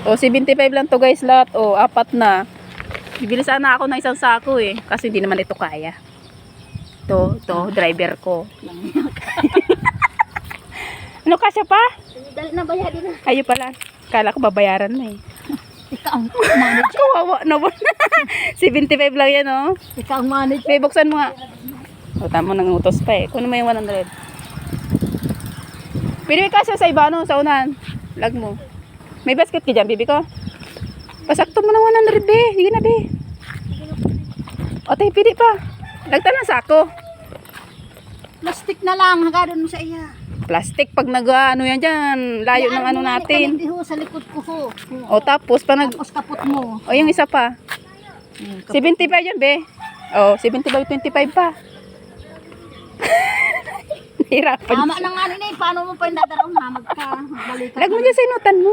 O, 75 lang to guys lahat. O, apat na. Bibili sana ako ng isang sako eh. Kasi hindi naman ito kaya. To driver ko. Ano kasya pa? Dali na bayadin na. Ayo pala. Kala ko babayaran na eh. Ikaw ang manager. Kawawa naman. 75 lang yan oh. Ikaw ang manager. May buksan mo nga. O, tamo nang utos pa eh. Kuno mo yung 100. Pwede may kasya sa iba no? Sa unahan. Lag mo. May basket ka dyan, bibi ko. Pasakto mo ng 100 be. Sige na be. O tayo, pili pa. Lagtan ng sako. Plastic na lang. Hagadon mo sa iya. Plastic pag ano yan dyan. Layo ng ano natin. Sa likod ko ho. O tapos pa Tapos kapot mo. O yung isa pa. 75 yan be. O 75, 25 pa. Nahirapan. Tama na nga nila eh. Paano mo pa yung dadaraw na magbalikan. Lag mo dyan sa inutan mo.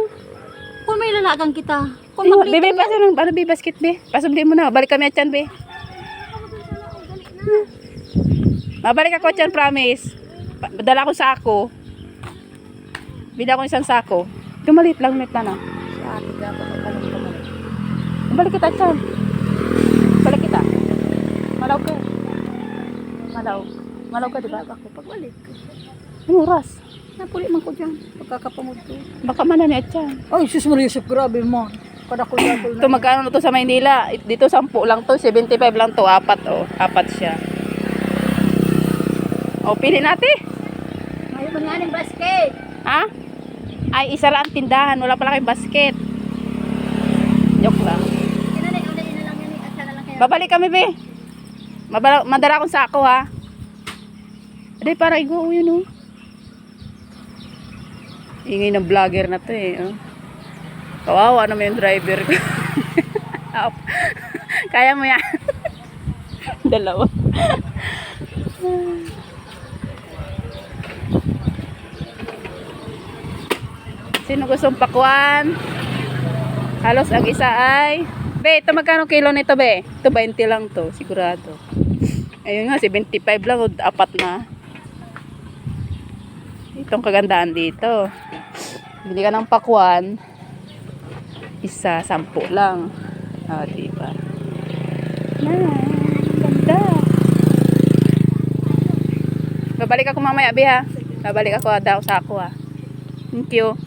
Kung may lalagang kita. Kung Ayun, maglito. bebe, paso ng ano, be, basket be. Pasubli mo na. Balik kami at yan be. Mabalik ako at yan, promise. Dala ko sako. Bida ko isang sako. Tumalit lang net na na. Sa akin dapat ang tanong ko balik. Balik kita at yan. Balik kita. Malaw ka. Malaw. Malaw ka, diba? Ako pagbalik. Ano oras? Napuli man ko dyan. Pagkakapamod ko. Baka manani at yan. Ay, sus Maria Yusuf, grabe mo. Kadakol-dakol Ito magkano to sa Maynila? Dito 10 lang to, 75 lang to, apat oh. Apat siya. O, pili natin. Ngayon mo nga ng basket. Ha? Ay, isa lang ang tindahan. Wala pala kayong basket. Joke lang. Inalay na lang yan. At sana lang kaya. Babalik kami, be. Madala akong sako, ha? Aday, para igo, yun, oh. Ingay ng vlogger na to, eh, oh. Kawawa naman yung driver ko. Kaya mo yan. Dalawa. Sino gustong pakwan? Halos ang isa ay be, ito magkano kilo nito be? Ito 20 lang to, sigurado. Ayun nga, 75 lang o apat na. Itong kagandaan dito. Bili ka ng pakwan, isa, 10 lang. Ah, diba? Ganda. Babalik ako mamaya, be ha. Babalik ako daw sa ako ha. Thank you.